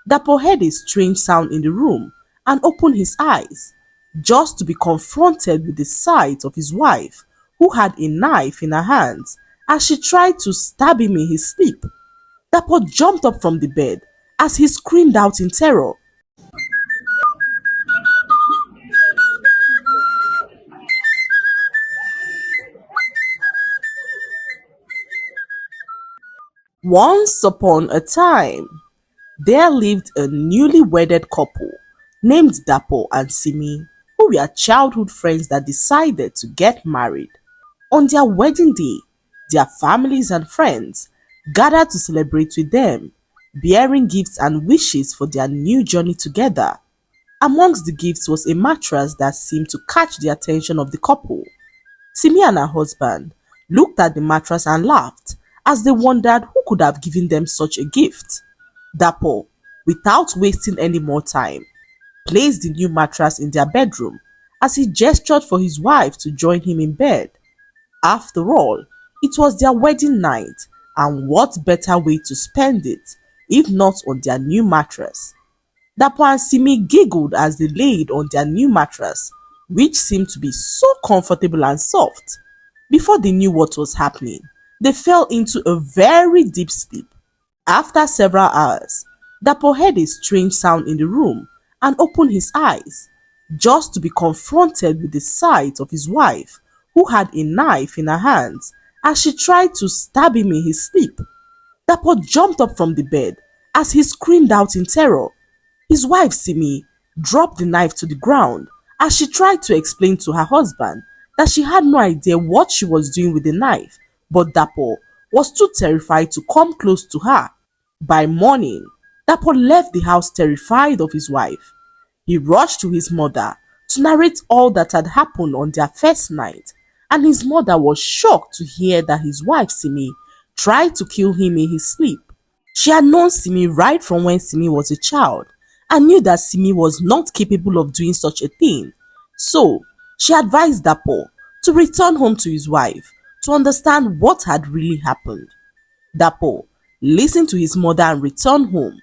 Dapo heard a strange sound in the room and opened his eyes, just to be confronted with the sight of his wife, who had a knife in her hands as she tried to stab him in his sleep. Dapo jumped up from the bed as he screamed out in terror. Once upon a time, there lived a newly wedded couple named Dapo and Simi, who were childhood friends that decided to get married. On their wedding day, their families and friends gathered to celebrate with them, bearing gifts and wishes for their new journey together. Amongst the gifts was a mattress that seemed to catch the attention of the couple. Simi and her husband looked at the mattress and laughed as they wondered who could have given them such a gift. Dapo, without wasting any more time, placed the new mattress in their bedroom as he gestured for his wife to join him in bed. After all, it was their wedding night, and what better way to spend it if not on their new mattress? Dapo and Simi giggled as they laid on their new mattress, which seemed to be so comfortable and soft. Before they knew what was happening, they fell into a very deep sleep. After several hours, Dapo heard a strange sound in the room and opened his eyes, just to be confronted with the sight of his wife, who had a knife in her hands as she tried to stab him in his sleep. Dapo jumped up from the bed as he screamed out in terror. His wife Simi dropped the knife to the ground as she tried to explain to her husband that she had no idea what she was doing with the knife, but Dapo was too terrified to come close to her. By morning, Dapo left the house terrified of his wife. He rushed to his mother to narrate all that had happened on their first night, and his mother was shocked to hear that his wife Simi tried to kill him in his sleep. She had known Simi right from when Simi was a child and knew that Simi was not capable of doing such a thing. So, she advised Dapo to return home to his wife to understand what had really happened. Dapo listened to his mother and returned home.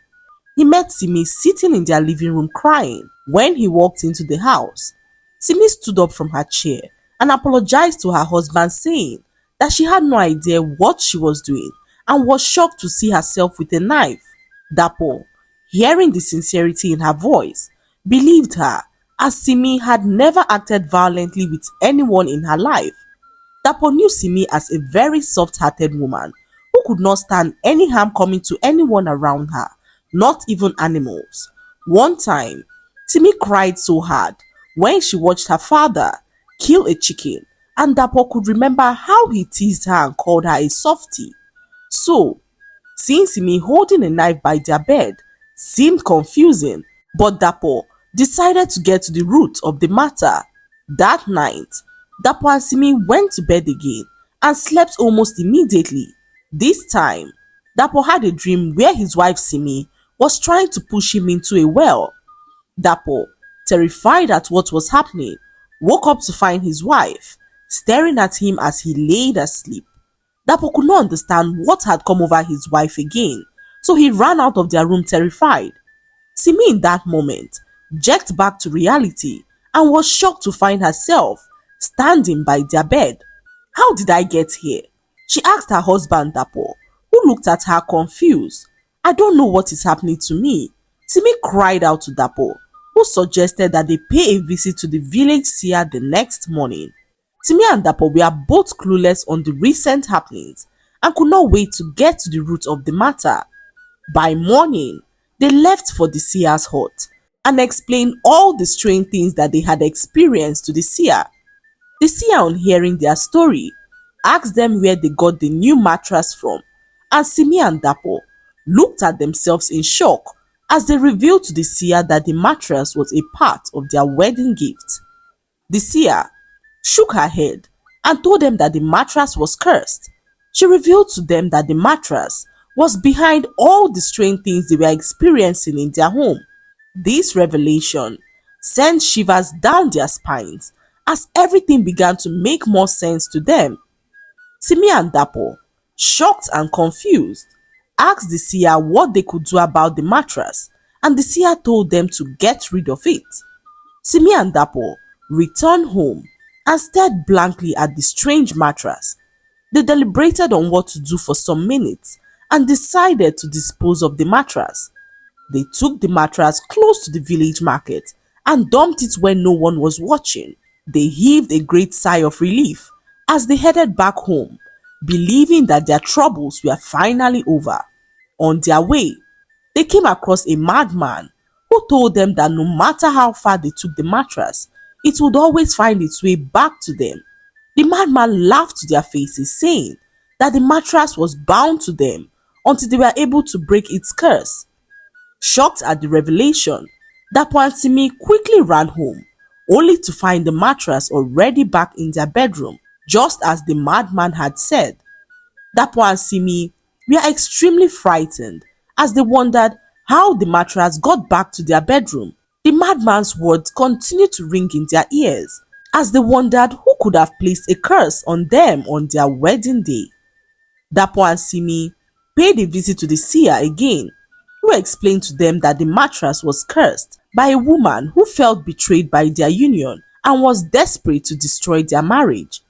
He met Simi sitting in their living room crying. When he walked into the house, Simi stood up from her chair and apologized to her husband, saying that she had no idea what she was doing and was shocked to see herself with a knife. Dapo, hearing the sincerity in her voice, believed her, as Simi had never acted violently with anyone in her life. Dapo knew Simi as a very soft-hearted woman who could not stand any harm coming to anyone around her, not even animals. One time, Simi cried so hard when she watched her father kill a chicken, and Dapo could remember how he teased her and called her a softie. So, seeing Simi holding a knife by their bed seemed confusing, but Dapo decided to get to the root of the matter. That night, Dapo and Simi went to bed again and slept almost immediately. This time, Dapo had a dream where his wife Simi was trying to push him into a well. Dapo, terrified at what was happening, woke up to find his wife staring at him as he lay asleep. Dapo could not understand what had come over his wife again, so he ran out of their room terrified. Simi in that moment jerked back to reality and was shocked to find herself standing by their bed. "How did I get here?" she asked her husband Dapo, who looked at her confused. "I don't know what is happening to me." Simi cried out to Dapo, who suggested that they pay a visit to the village seer the next morning. Simi and Dapo were both clueless on the recent happenings and could not wait to get to the root of the matter. By morning, they left for the seer's hut and explained all the strange things that they had experienced to the seer. The seer, on hearing their story, asked them where they got the new mattress from, and Simi and Dapo looked at themselves in shock as they revealed to the seer that the mattress was a part of their wedding gift. The seer shook her head and told them that the mattress was cursed. She revealed to them that the mattress was behind all the strange things they were experiencing in their home. This revelation sent shivers down their spines as everything began to make more sense to them. Simi and Dapo, shocked and confused, asked the seer what they could do about the mattress, and the seer told them to get rid of it. Simi and Dapo returned home and stared blankly at the strange mattress. They deliberated on what to do for some minutes and decided to dispose of the mattress. They took the mattress close to the village market and dumped it where no one was watching. They heaved a great sigh of relief as they headed back home, believing that their troubles were finally over. On their way, they came across a madman who told them that no matter how far they took the mattress, it would always find its way back to them. The madman laughed to their faces, saying that the mattress was bound to them until they were able to break its curse. Shocked at the revelation, Dapo and Simi quickly ran home, only to find the mattress already back in their bedroom, just as the madman had said. Dapo and Simi were extremely frightened as they wondered how the mattress got back to their bedroom. The madman's words continued to ring in their ears as they wondered who could have placed a curse on them on their wedding day. Dapo and Simi paid a visit to the seer again, who explained to them that the mattress was cursed by a woman who felt betrayed by their union and was desperate to destroy their marriage.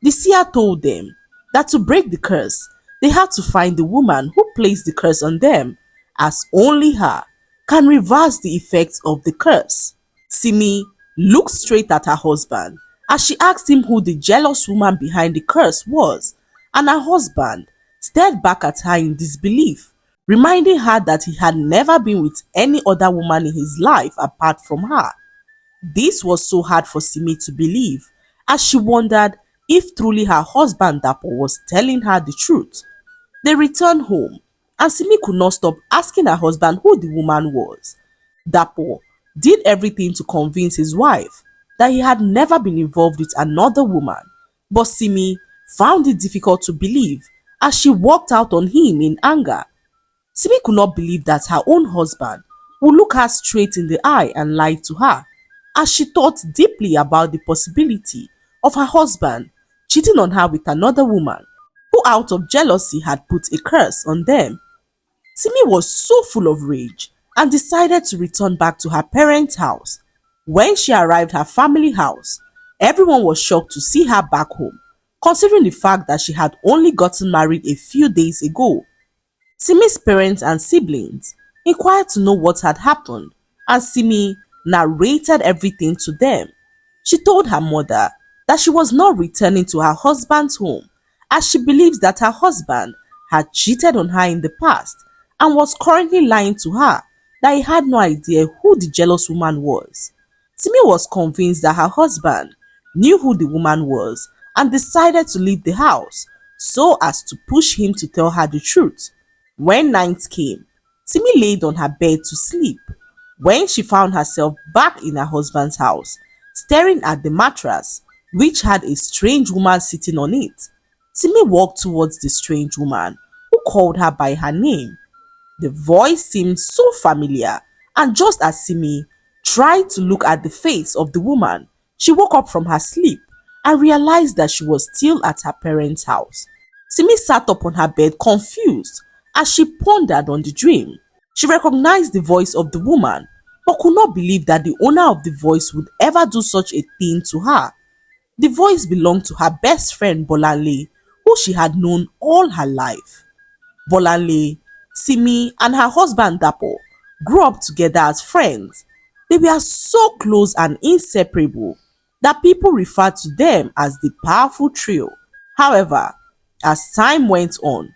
The seer told them that to break the curse, they had to find the woman who placed the curse on them, as only her can reverse the effects of the curse. Simi looked straight at her husband as she asked him who the jealous woman behind the curse was, and her husband stared back at her in disbelief, reminding her that he had never been with any other woman in his life apart from her. This was so hard for Simi to believe, as she wondered if truly her husband Dapo was telling her the truth. They returned home, and Simi could not stop asking her husband who the woman was. Dapo did everything to convince his wife that he had never been involved with another woman, but Simi found it difficult to believe as she walked out on him in anger. Simi could not believe that her own husband would look her straight in the eye and lie to her, as she thought deeply about the possibility of her husband cheating on her with another woman who out of jealousy had put a curse on them. Simi was so full of rage and decided to return back to her parents' house. When she arrived at her family house, everyone was shocked to see her back home, considering the fact that she had only gotten married a few days ago. Simi's parents and siblings inquired to know what had happened, and Simi narrated everything to them. She told her mother that she was not returning to her husband's home, as she believes that her husband had cheated on her in the past and was currently lying to her that he had no idea who the jealous woman was. Simi was convinced that her husband knew who the woman was and decided to leave the house so as to push him to tell her the truth. When night came, Simi laid on her bed to sleep when she found herself back in her husband's house, staring at the mattress, which had a strange woman sitting on it. Simi walked towards the strange woman, who called her by her name. The voice seemed so familiar, and just as Simi tried to look at the face of the woman, she woke up from her sleep and realized that she was still at her parents' house. Simi sat up on her bed confused as she pondered on the dream. She recognized the voice of the woman, but could not believe that the owner of the voice would ever do such a thing to her. The voice belonged to her best friend Bolanle, who she had known all her life. Bolanle, Simi, and her husband Dapo grew up together as friends. They were so close and inseparable that people referred to them as the powerful trio. However, as time went on,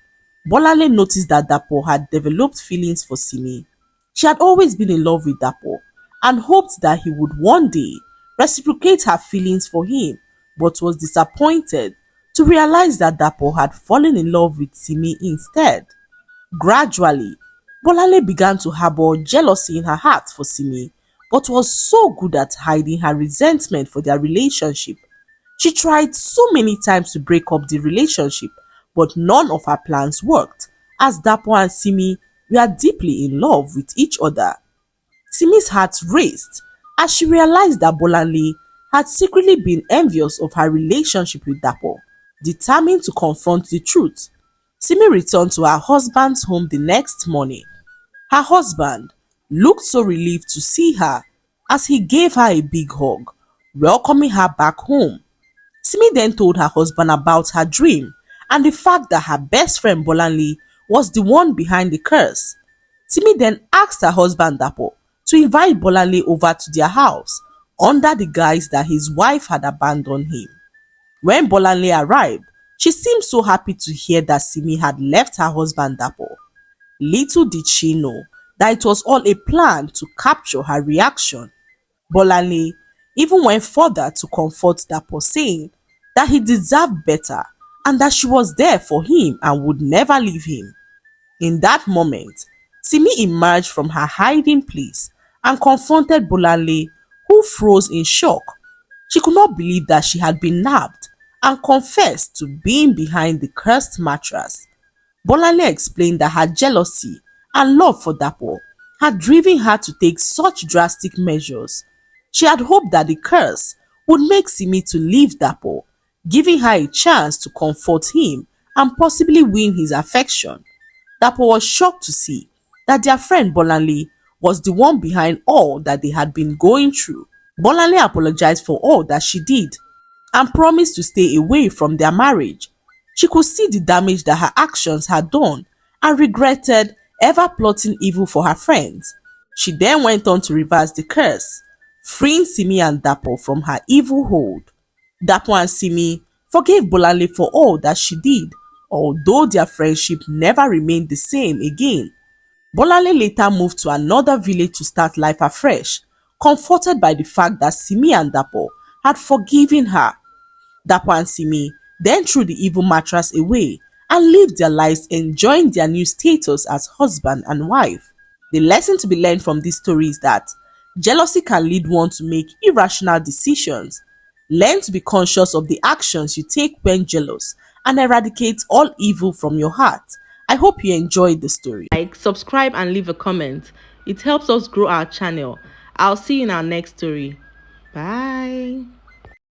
Bolanle noticed that Dapo had developed feelings for Simi. She had always been in love with Dapo and hoped that he would one day reciprocate her feelings for him, but was disappointed to realize that Dapo had fallen in love with Simi instead. Gradually, Bolanle began to harbor jealousy in her heart for Simi, but was so good at hiding her resentment for their relationship. She tried so many times to break up the relationship, but none of her plans worked, as Dapo and Simi were deeply in love with each other. Simi's heart raced as she realized that Bolanle had secretly been envious of her relationship with Dapo. Determined to confront the truth, Simi returned to her husband's home the next morning. Her husband looked so relieved to see her as he gave her a big hug, welcoming her back home. Simi then told her husband about her dream and the fact that her best friend Bolanle was the one behind the curse. Simi then asked her husband Dapo to invite Bolanle over to their house under the guise that his wife had abandoned him. When Bolanle arrived, she seemed so happy to hear that Simi had left her husband Dapo. Little did she know that it was all a plan to capture her reaction. Bolanle even went further to comfort Dapo, saying that he deserved better and that she was there for him and would never leave him. In that moment, Simi emerged from her hiding place and confronted Bolanle, who froze in shock. She could not believe that she had been nabbed and confessed to being behind the cursed mattress. Bolanle explained that her jealousy and love for Dapo had driven her to take such drastic measures. She had hoped that the curse would make Simi to leave Dapo, giving her a chance to comfort him and possibly win his affection. Dapo was shocked to see that their friend Bolanle was the one behind all that they had been going through. Bolanle apologized for all that she did and promised to stay away from their marriage. She could see the damage that her actions had done and regretted ever plotting evil for her friends. She then went on to reverse the curse, freeing Simi and Dapo from her evil hold. Dapo and Simi forgave Bolanle for all that she did, although their friendship never remained the same again. Bolanle later moved to another village to start life afresh, comforted by the fact that Simi and Dapo had forgiven her. Dapo and Simi then threw the evil mattress away and lived their lives enjoying their new status as husband and wife. The lesson to be learned from this story is that jealousy can lead one to make irrational decisions. Learn to be conscious of the actions you take when jealous and eradicate all evil from your heart. I hope you enjoyed the story. Like, subscribe and leave a comment. It helps us grow our channel. I'll see you in our next story. Bye.